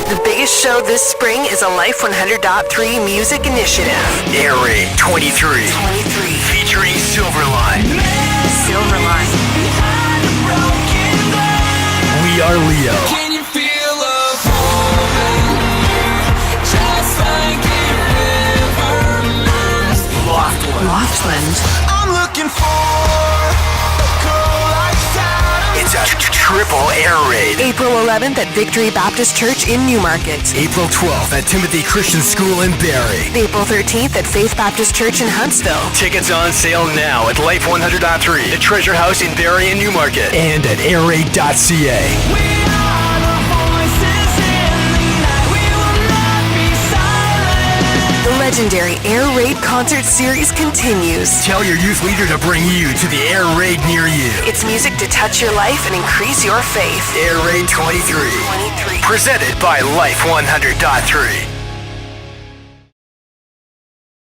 The biggest show this spring is a Life 100.3 music initiative. Air Raid 23. Featuring Silverline. We Are Leo. Can you feel love moving just like a river moves? Loftland. I'm looking for a girl like that. It's a triple air raid. April 11th at Victory Baptist Church in Newmarket. April 12th at Timothy Christian School in Barrie. April 13th at Faith Baptist Church in Huntsville. Tickets on sale now at Life 100.3, the Treasure House in Barrie and Newmarket, and at airraid.ca. We are the voices in the night. We will not be silent. The legendary Air Raid concert series continues. Tell your youth leader to bring you to the Air Raid near you. It's music to touch your life and increase your faith. Air Raid 23. Presented by Life 100.3.